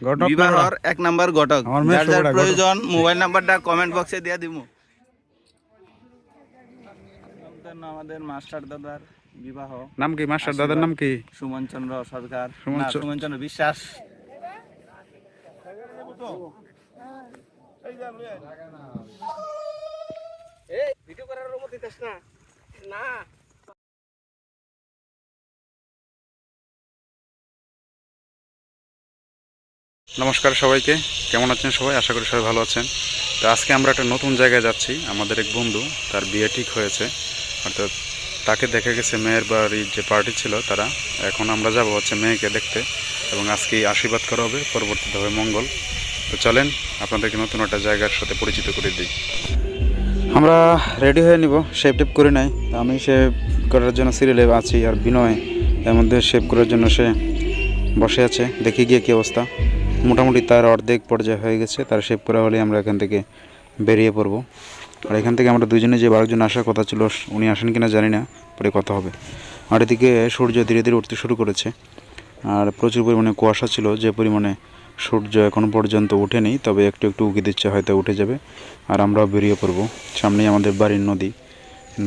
বিবাহর 1 নাম্বার ঘটক। যার যার প্রয়োজন মোবাইল নাম্বারটা কমেন্ট বক্সে দিয়ে দিব। আমাদের মাস্টার দাদার বিবাহ। নাম কি মাস্টার দাদার নাম কি? সুমন চন্দ্র সরকার, সুমন চন্দ্র বিশ্বাস। এই ভিডিও করার অনুমতি দিস না। না নমস্কার সবাইকে, কেমন আছেন সবাই? আশা করি সবাই ভালো আছেন। তো আজকে আমরা একটা নতুন জায়গায় যাচ্ছি। আমাদের এক বন্ধু, তার বিয়ে ঠিক হয়েছে, অর্থাৎ তাকে দেখা গেছে মেয়ের বাড়ির যে পার্টি ছিল তারা। এখন আমরা যাব হচ্ছে মেয়েকে দেখতে এবং আজকে আশীর্বাদ করা হবে, পরবর্তীতে হবে মঙ্গল। তো চলেন আপনাদেরকে নতুন একটা জায়গার সাথে পরিচিত করে দিই। আমরা রেডি হয়ে নিব, শেপ টেপ করে নাই। আমি শেপ করার জন্য সিরিয়ালে আছি, আর বিনয় এর মধ্যে শেপ করার জন্য সে বসে আছে। দেখি গিয়ে কী অবস্থা। মোটামুটি তার অর্ধেক পর্যায়ে হয়ে গেছে, তার শেপ করা হলে আমরা এখান থেকে বেরিয়ে পড়ব। আর এখান থেকে আমরা দুজনে যে 12 জন আসার কথা ছিল, উনি আসেন কিনা জানি না, পরে কথা হবে। আর এদিকে সূর্য ধীরে ধীরে উঠতে শুরু করেছে, আর প্রচুর পরিমাণে কুয়াশা ছিল। যে পরিমাণে সূর্য এখনও পর্যন্ত উঠেনি, তবে একটু একটু উঁকি দিচ্ছে, হয়তো উঠে যাবে। আর আমরাও বেরিয়ে পড়ব। সামনেই আমাদের বাড়ির নদী,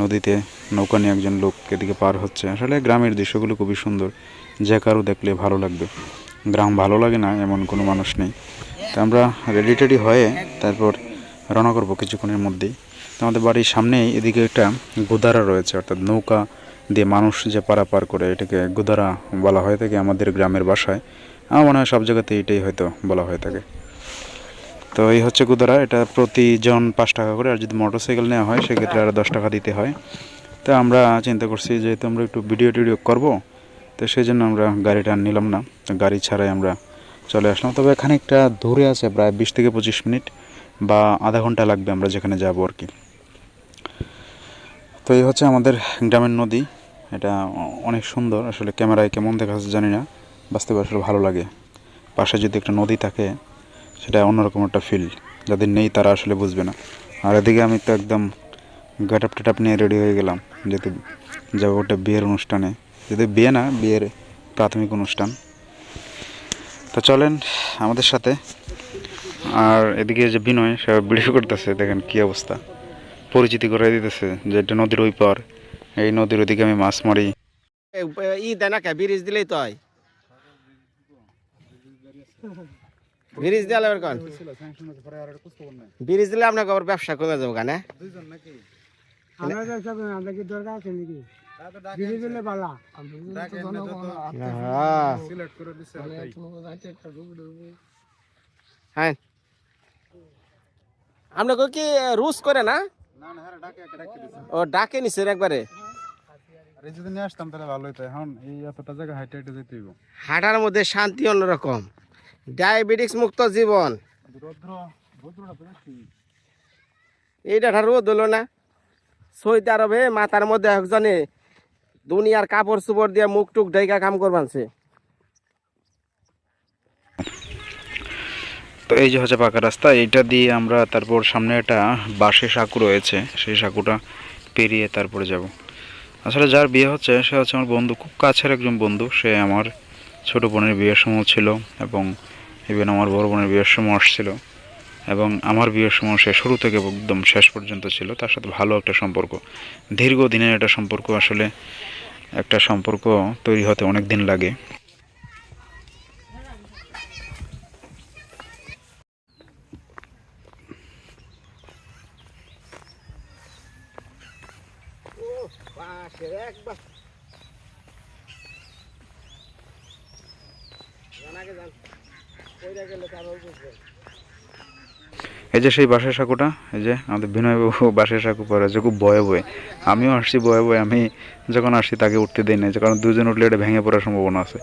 নদীতে নৌকা নিয়ে একজন লোক এদিকে পার হচ্ছে। আসলে গ্রামের দৃশ্যগুলো খুবই সুন্দর, যে কারো দেখলে ভালো লাগবে। গ্রাম ভালো লাগে না এমন কোনো মানুষ নেই। তো আমরা রেডি টেডি হয়ে তারপর রওনা করবো কিছুক্ষণের মধ্যেই। তো আমাদের বাড়ির সামনেই এদিকে একটা গুদারা রয়েছে, অর্থাৎ নৌকা দিয়ে মানুষ যে পারাপার করে, এটাকে গুদারা বলা হয়ে থাকে আমাদের গ্রামের ভাষায়। আমার মনে হয় সব জায়গাতে এটাই হয়তো বলা হয়ে থাকে। তো এই হচ্ছে গুদারা। এটা প্রতিজন 5 টাকা করে, আর যদি মোটরসাইকেল নেওয়া হয় সেক্ষেত্রে আরও 10 টাকা দিতে হয়। তো আমরা চিন্তা করছি যেহেতু আমরা একটু ভিডিও টিডিও করবো, তো সেই জন্য আমরা গাড়িটা নিলাম না, গাড়ি ছাড়াই আমরা চলে আসলাম। তবে এখানে একটা দূরে আছে, প্রায় 20 থেকে 25 মিনিট বা আধা ঘন্টা লাগবে আমরা যেখানে যাব আর কি। তো এই হচ্ছে আমাদের গ্রামের নদী। এটা অনেক সুন্দর, আসলে ক্যামেরায় কেমন দেখা যাচ্ছে জানি না, বাস্তবে আসলে ভালো লাগে। পাশে যদি একটা নদী থাকে সেটা অন্যরকম একটা ফিল, যাদের নেই তারা আসলে বুঝবে না। আর এদিকে আমি তো একদম গেটআপ টেটআপ নিয়ে রেডি হয়ে গেলাম, যেহেতু যাবো ওটা বিয়ের অনুষ্ঠানে, যদি বিয়ে না, বিয়ের প্রাথমিক অনুষ্ঠান। তো চলেন আমাদের সাথে। আর এদিকে যে বিনয়, সে ভিডিও করতেছে, দেখেন কি অবস্থা, পরিচিতি করে দিতেছে যে এটা নদীর ওই পার, এই নদীর ওইদিকে আমি মাছ মারি। ই দেয় না কে, ব্রিজ দিলেই তো হয়। ব্রিজ দিলে আর কোন ব্রিজ দিলে আপনাকে আবার ব্যবসা কমে যাবো কেন? আমরা তো সব আমরা কি দরকার আছে নাকি? ব্রিজ দিলে বালা হ্যাঁ, আপনাকে কি রুশ করে না? ও ডাকে নিছেন একবারে। যদি নিয়ে আসতাম তাহলে ভালো হতো। এখন এই এতটা জায়গা হাইটে হাইটে যেতে হইব। হাঁটার মধ্যে শান্তি অন্যরকম, ডায়াবেটিস মুক্ত জীবন। এইটা রোদ হলো না? সৌদি আরবে মাথার মধ্যে একজনে দুনিয়ার কাপড় চোপড় দিয়ে মুখ টুক ঢাকা কাম করবানছে। তো এই যে হচ্ছে পাকা রাস্তা, এইটা দিয়ে আমরা তারপর সামনে একটা বাঁশের সাঁকু রয়েছে, সেই সাঁকুটা পেরিয়ে তারপরে যাব। আসলে যার বিয়ে হচ্ছে সে হচ্ছে আমার বন্ধু, খুব কাছের একজন বন্ধু। সে আমার ছোটো বোনের বিয়ের সময় ছিল, এবং ইভেন আমার বড় বোনের বিয়ের সময় আসছিল, এবং আমার বিয়ের সময় সে শুরু থেকে একদম শেষ পর্যন্ত ছিল। তার সাথে ভালো একটা সম্পর্ক, দীর্ঘদিনের একটা সম্পর্ক। আসলে একটা সম্পর্ক তৈরি হতে অনেক দিন লাগে। এই যে সেই বাঁশের সাঁকুটা, এই যে আমাদের বিনয়বাবু বাঁশের সাঁকু পরে আছে খুব ভয়ে ভয়ে। আমিও আসছি ভয়ে ভয়ে। আমি যখন আসছি তাকে উঠতে দিই না, কারণ দুজন উঠলে এটা ভেঙে পড়ার সম্ভাবনা আছে।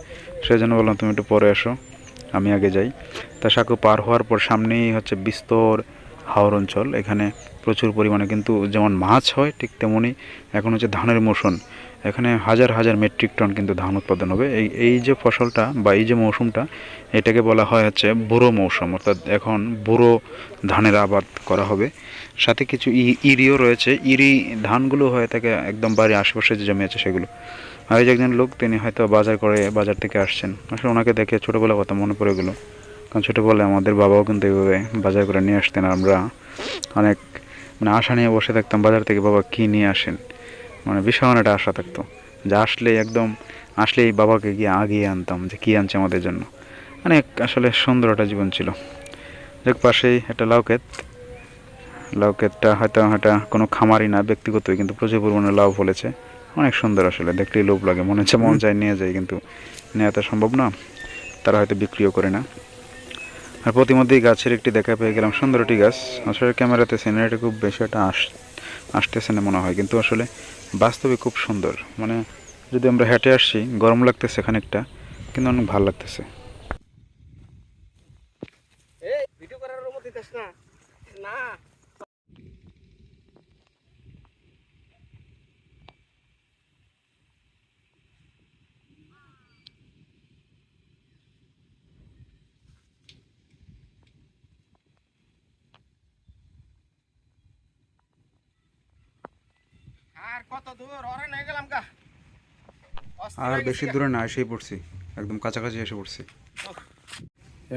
সেই জন্য বললাম তুমি একটু পরে এসো, আমি আগে যাই। তা সাঁকু পার হওয়ার পর সামনেই হচ্ছে বিস্তর হাওর অঞ্চল। এখানে প্রচুর পরিমাণে কিন্তু যেমন মাছ হয়, ঠিক তেমনই এখন হচ্ছে ধানের মৌসুম। এখানে হাজার হাজার মেট্রিক টন কিন্তু ধান উৎপাদন হবে। এই যে ফসলটা বা এই যে মৌসুমটা, এটাকে বলা হয় হচ্ছে বুড়ো মৌসুম, অর্থাৎ এখন বুড়ো ধানের আবাদ করা হবে। সাথে কিছু ইরিও রয়েছে। ইরি ধানগুলো হয়ে থাকে একদম বাড়ির আশেপাশে যে জমি আছে সেগুলো। আর এই যে একজন লোক, তিনি হয়তো বাজার থেকে আসছেন। আসলে ওনাকে দেখে ছোটোবেলার কথা মনে পড়ে গেলো। কারণ ছোটোবেলায় আমাদের বাবাও কিন্তু এইভাবে বাজার করে নিয়ে আসতেন, আর আমরা অনেক মানে আশা নিয়ে বসে থাকতাম বাজার থেকে বাবা কী নিয়ে আসেন, মানে ভীষণ একটা আশা থাকতো যে আসলেই বাবাকে গিয়ে আগিয়ে আনতাম যে কী আনছে আমাদের জন্য। অনেক আসলে সুন্দর একটা জীবন ছিল। দেখ পাশেই একটা লাউ ক্ষেতটা হয়তো এটা কোনো খামারই না, ব্যক্তিগতই, কিন্তু প্রচুর পরিমাণে লাউ ফলেছে। অনেক সুন্দর আসলে, দেখলেই লোভ লাগে, মনে হচ্ছে মন চাই নিয়ে যায়, কিন্তু নেওয়া তো সম্ভব না, তারা হয়তো বিক্রিও করে না। আর প্রতিমধ্যেই গাছের একটি দেখা পেয়ে গেলাম, সুন্দর একটি গাছ। আসলে ক্যামেরাতে সিনারিটা খুব বেশি একটা আসতেছে না মনে হয়, কিন্তু আসলে বাস্তবে খুব সুন্দর। মানে যদি আমরা হেঁটে আসছি, গরম লাগতেছে খানিকটা, কিন্তু অনেক ভালো লাগতেছে। এই ভিডিও করার অনুমতি দিস না। না আর কত দূর ওরে নিয়ে গেলাম গা। আর বেশি দূরে না, এসেই পড়ছি, একদম কাছাকাছি এসে পড়ছি।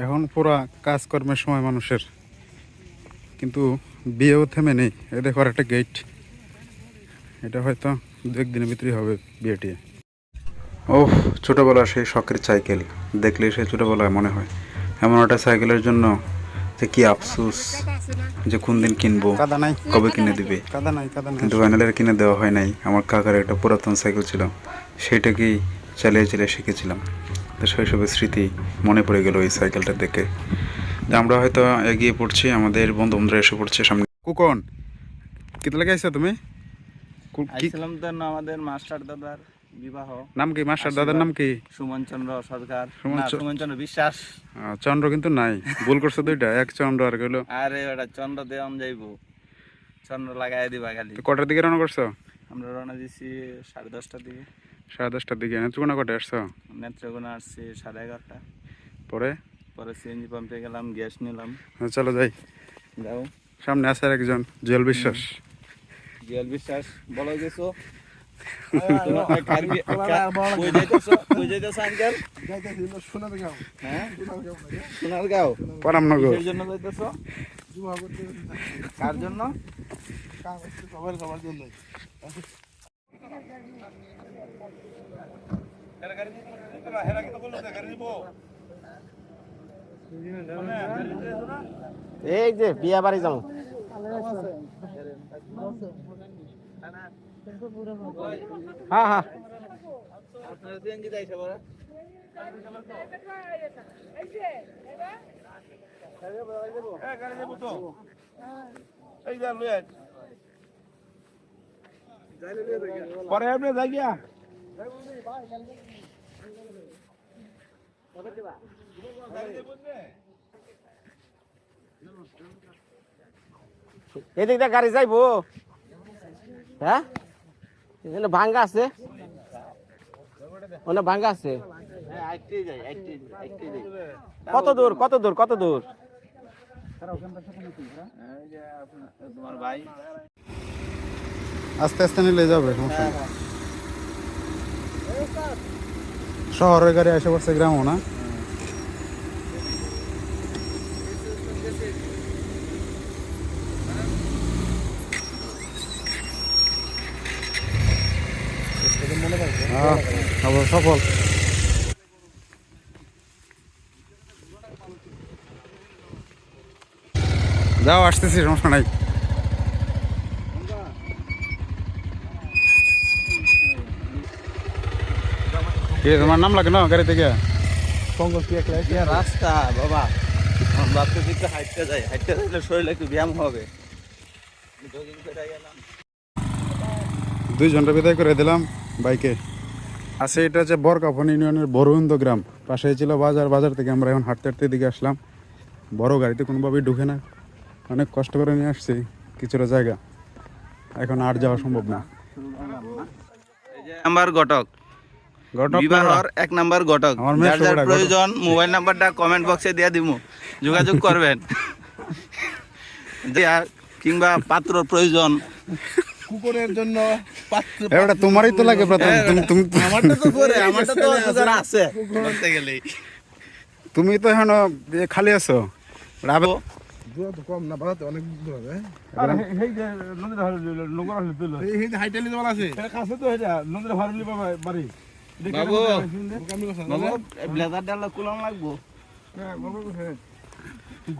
এখন পুরা কাজকর্মের সময় মানুষের, কিন্তু বিয়েও থেমে নেই। এ দেখো আর একটা গেট, এটা হয়তো 2-1 দিনের ভিতরেই হবে বিয়েটি। ও ছোটোবেলার সেই শখের সাইকেল দেখলে সেই ছোটোবেলায় মনে হয়, এমন একটা সাইকেলের জন্য যে কি আফসোস যে কোন দিন কিনবো, কবে কিনে দিবে, কিন্তু ফাইনালের কিনে দেওয়া হয় নাই। আমার কাকার একটা পুরাতন সাইকেল ছিল, সেইটাকেই চালিয়ে চালিয়ে শিখেছিলাম। তো শৈশবের স্মৃতি মনে পড়ে গেল এই সাইকেলটা দেখে। তো আমরা হয়তো এগিয়ে পড়ছি, আমাদের বন্ধু বান্ধবরা এসে পড়ছে সামনে। কুকন কিতে লেগে আইছো তুমি? আইছিলাম তো না, আমাদের মাস্টার দাদার বিবাহ। নাম কি মাস্টার দাদার নাম কি? সুমন চন্দ্র সরকার, সুমন না সুমন চন্দ্র বিশ্বাস। চন্দ্র কিন্তু নাই, ভুল করছো দুইটা, এক চন্দ্র আর গেলো। আরে ওটা চন্দ্র দেওয়ান যাইবো, চন্দ্র লাগাই দিবা খালি। কটার দিকে রওনা করছো? আমরা রওনা দিছি 10:30টার দিকে। 10:30টার দিকে। নেত্রকোনা কটায় আসছো? নেত্রকোনা আসছি 11:30। পরে সিএনজি পাম্পে গেলাম, গ্যাস নিলাম। চলো যাই। যাও, সামনে আছে আর একজন, জুয়েল বিশ্বাস। জিয়াল বিশ্বাস বলো গেছো। কই যাইতেছো আঙ্কেল? হ্যাঁ, সোনারগাঁও। পারামনগর। কিসের জন্য যাইতেছো? কার জন্য? এই যে বিয়া বাড়ি যাবো। হ্যাঁ হ্যাঁ আপনারা সিএনজি যাইছে বড়। পরে আপনি যাই গিয়া এদিক দিয়ে গাড়ি যাইবো। হ্যাঁ এখানে ভাঙ্গা আছে, ওখানে ভাঙ্গা আছে। কত দূর কত দূর কত দূর? তোমার ভাই আস্তে আস্তে নিলে যাবে, শহরের গাড়ি এসে পড়ছে, গ্রামও না। সফল। যাও, আসতেছি, সমস্যা নাই। তোমার নাম লাগে না গাড়ি থেকে? রাস্তা বাবা, ভাবতেছি একটু হাঁটতে যাই, হাঁটতে যাইলে শরীরে একটু ব্যায়াম হবে। জগিং করে গেলাম, 2 ঘন্টা বিদায় করে দিলাম বাইকে। আছে এটা হচ্ছে বরকাফন ইউনিয়নের বরুন্দ গ্রাম, পাশে ছিল বাজার। বাজার থেকে আমরা এখন হাঁটতে হাঁটতে দিকে আসলাম। বড় গাড়িতে কোনোভাবেই ঢুকে না, অনেক কষ্ট করে নিয়ে আসছি কিছুটা জায়গা, এখন আর যাওয়া সম্ভব না। নাম্বার ঘটক, বিবাহর 1 নাম্বার ঘটক। যার যার প্রয়োজন মোবাইল নাম্বারটা কমেন্ট বক্সে দিয়ে দিমু, যোগাযোগ করবেন। কিংবা পাত্র প্রয়োজন, কুকুরের জন্য এটা তোমারই তো লাগে প্রথম। আমারটা তো করে, আমারটা তো জোগাড় আছে বলতে গেলেই। তুমি তো এখন খালি আছো রাবে কম না বাড়াতে অনেক দূর হবে আরে এই যে নদীর ধারে লোকরা হলে তুলো এই হাইটেলি জল আছে এটা কাছে তো এটা নদীর ধারে লিবা বাড়ি বাবু বাবু ব্লেজার ডাল কুলাম লাগবো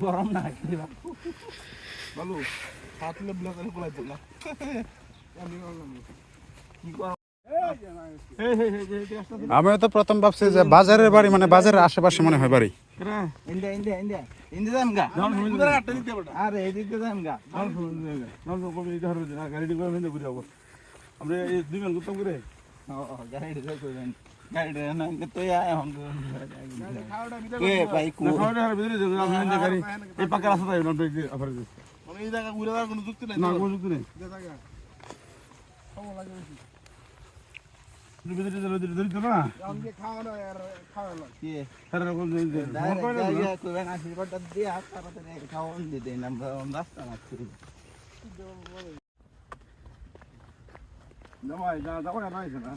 গরম না ভালো হাতলে ব্লেজার কোলাই দিল না আমিও তো প্রথম ভাবছি যে বাজারের বাড়ি মানে বাজারের আশেপাশে মনে হয় বাড়ি ইন্ডিয়া ইন্ডিয়া ইন্ডিয়া ইন্ডিয়া যাম গা আরে এদিক দিয়ে যাম গা গাড়ি করে ভেঙে ঘুরে যাবো আমরা এই 2 মিনিট গুতাম করে গাড়ি দিয়ে কইবেন গাড়ি দিয়ে না তো এখন কে ভাই কো ভিতরে গাড়ি এই পাকা রাস্তা তাই না আবার মানে এই জায়গা ঘুরে যাওয়ার কোনো যুক্তি নাই না কোনো যুক্তি নেই ভিতরে ধরি তো না আমাকে খাওয়ানো আর খাওয়ানো কি তারা কোন কইবেন আশীর্বাদটা দিয়ে হাত তাড়াতাড়ি খাওয়ান দিতে না রাস্তা মারছি জামাই যাবো না নাই না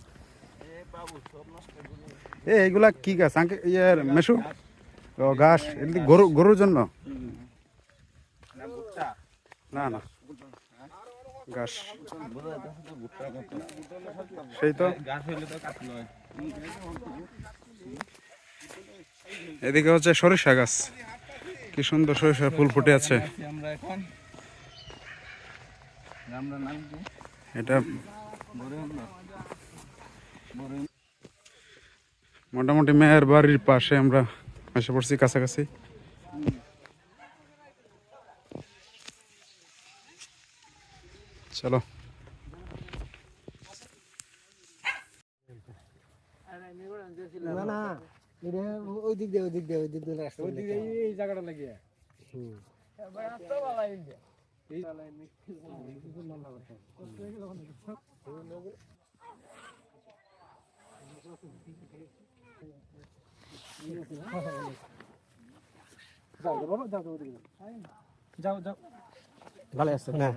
এইগুলা কি গাছ আঙ্কে ইয়ার মেশু ও ঘাস এগুলি গরুর জন্য না না ঘাস সেই তো এদিকে হচ্ছে সরিষা গাছ কি সুন্দর সরিষা ফুল ফুটে আছে আমরা এখন আমরা নাম কি এটা মোটামুটি মেয়ের বাড়ির পাশে আমরা এসে পড়ছি কাছাকাছি চলো না না এটা ওই দিক দিয়ে রাস্তা ওই দিক এই জায়গাটা লাগিয়ে যাও যাও ভালো আছে না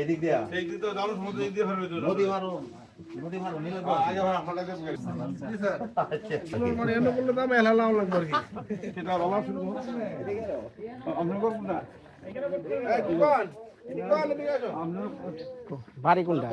এদিক দিয়া এই দিক তো জানো সমুদ্র দিক দিয়ে ফেরবে নদী মারো নিলে আগে আপনাকে জি স্যার মানে এনে বললে দাম এলালাও লাগবে আর কি সেটা বলা শুরু করো আমরা করব না এই দোকান এদিকে আসো বাড়ি কোনটা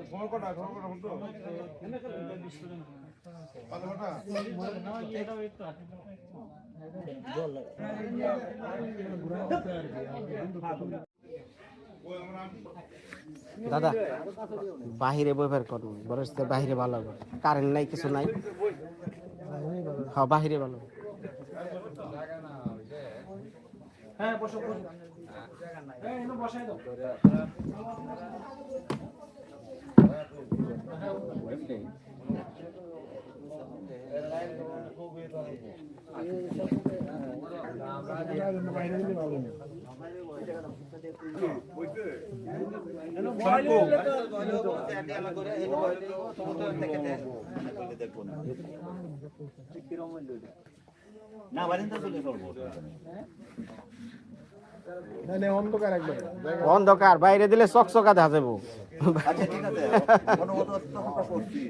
সময় কটা তো দাদা বাহিরে বইবার করুন বরস বাহিরে ভালো হবে কারেন্ট নাই কিছু নাই হ্যাঁ বাহিরে ভালো হবে। অন্ধকার বাইরে দিলে চকচকা দেখা যাবো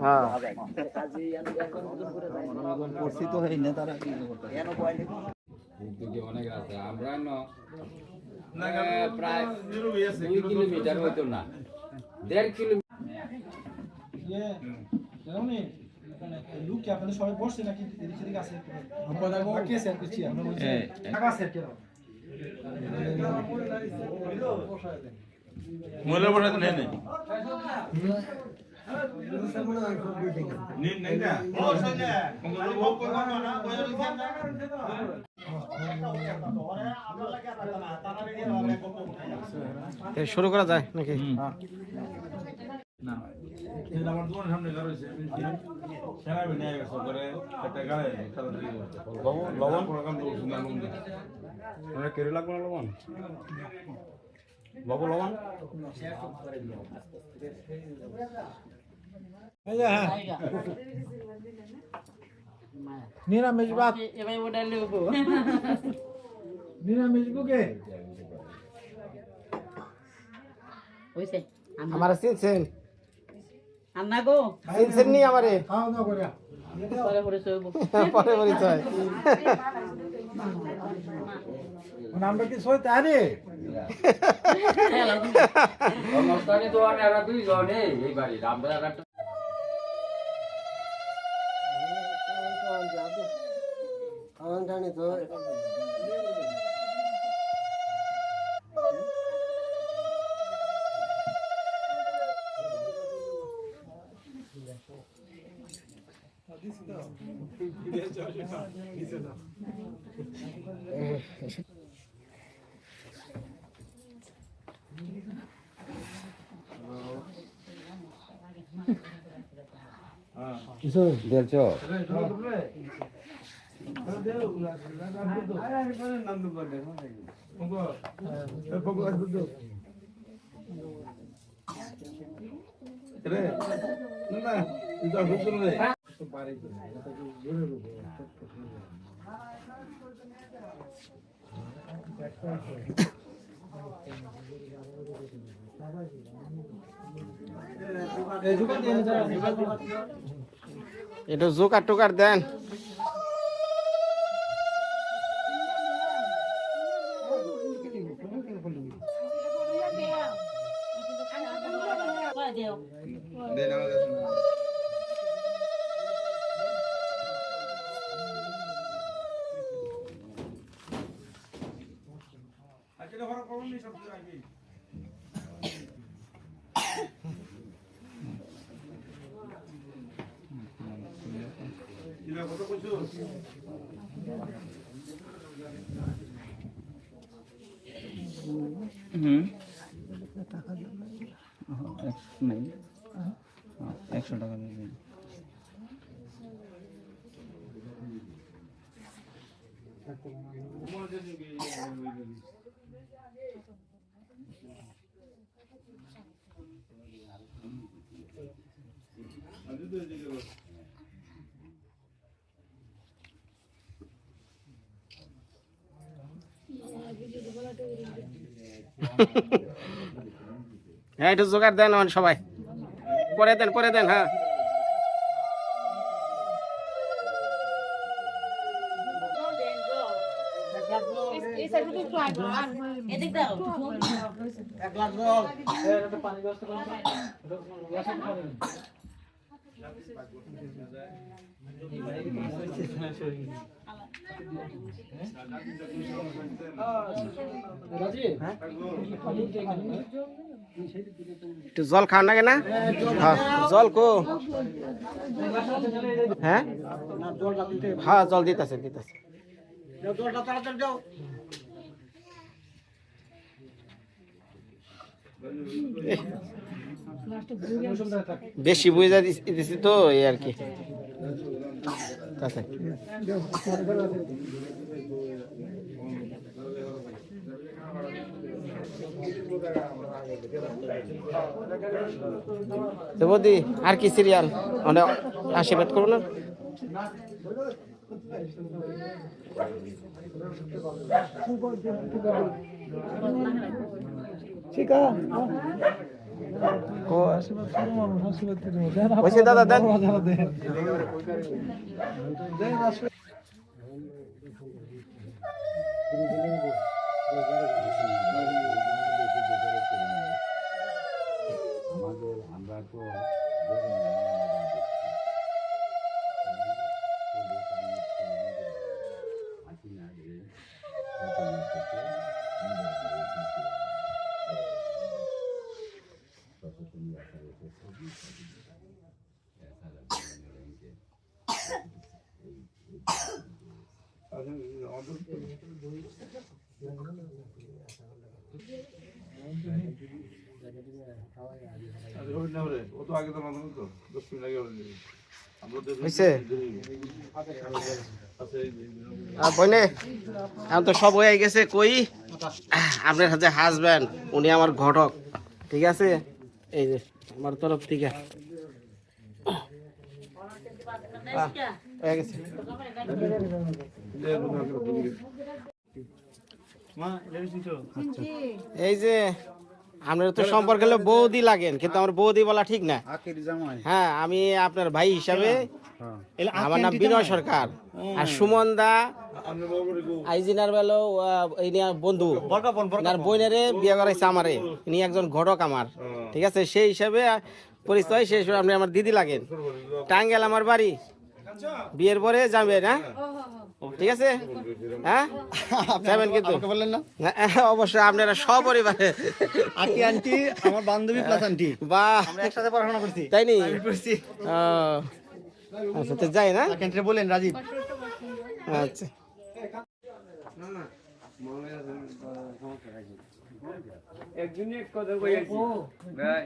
হ্যাঁ প্রায় 2 কিলোমিটার হইতো না 1.5 কিলোমিটার লোক কি আপনাদের সবাই বসছে নাকি এদিক আছে বাকি আছে আর কিছু আমরা বলছি টাকা আছে কেন মহিলা বড় নেই নেই নেই না ও সঞ্জয় মঙ্গল ভোগ করব না শুরু করা যায় নাকি না আমার দোকানের সামনে ঘর হইছে সেরা বিনিয়ে গেছে করে একটা গায়ে খেলা দিয়ে লবণ প্রোগ্রাম করছি না লবণ ওরা কেড়ে লাগবে না লবণ বাবু লবণ নিরামিষ ভাত নিরামিষ বুকে আমার চিনছেন আন্না গো চিনছেন নি আমারে খাওয়া দাওয়া করে পরে পরে সইব পরে পরিচয় মানে আমরা কি সই তারে অনুষ্ঠানে তো এরা 2 জনে এই বাড়ি আমরা একটা দেখছো রে না এটা হচ্ছে না একটু জোকার টোকার দেন नहीं 100 টাকা দেবেন হ্যাঁ একটু জোগাড় দেন সবাই পরে দেন হ্যাঁ এদিক দাও এক লাখ একটু জল খাওয়ান লাগে না? হ্যাঁ, জল কো? হ্যাঁ হ্যাঁ, জল দিতেছে দিতেছে। বেশি বুঝা দিছি তো এই আর কি। বৌদি আর কি সিরিয়াল মানে আশীর্বাদ করো না? দাদা দেন। এখন তো সব হয়ে গেছে। কই আপনার হাতে হাজব্যান্ড, উনি আমার ঘটক, ঠিক আছে? এই যে আমার তরফ থেকে হয়ে গেছে। এই যে আপনার তো সম্পর্কে হলো বৌদি লাগেন, কিন্তু আমার বৌদি বলা ঠিক না। হ্যাঁ, আমি আপনার ভাই হিসাবে, আমার নাম বিনয় সরকার। আর সুমন দা আইজিনার বেলো বন্ধু, বোনেরে বিয়ে করাইছে আমারে, ইনি একজন ঘটক আমার, ঠিক আছে? সেই হিসাবে পরিচয়, সেই হিসাবে আপনি আমার দিদি লাগেন। টাঙ্গাইল আমার বাড়ি, বিয়ের পরে যাবেন, হ্যাঁ ঠিক আছে? হ্যাঁ যাবেন কিন্তু বললেন না? অবশ্যই আপনারা সপরিবারে। আকি আন্টি আমার বান্ধবী প্লাস আন্টি, বাহ, আমরা একসাথে পড়াশোনা করছি। তাই নি? আমি করছি। আচ্ছা, তো যাই না? আন্টি বলেন রাজীব। আচ্ছা, একদিনই এক কথা কইছি ভাই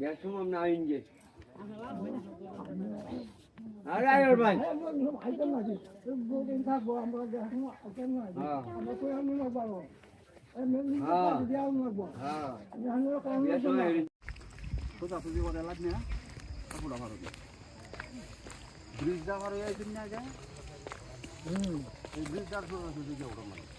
বেশম না আইনগে আরে আয় ভাই ব্রিজ যাওয়ার হয়ে না যায়। ব্রিজ যাওয়ার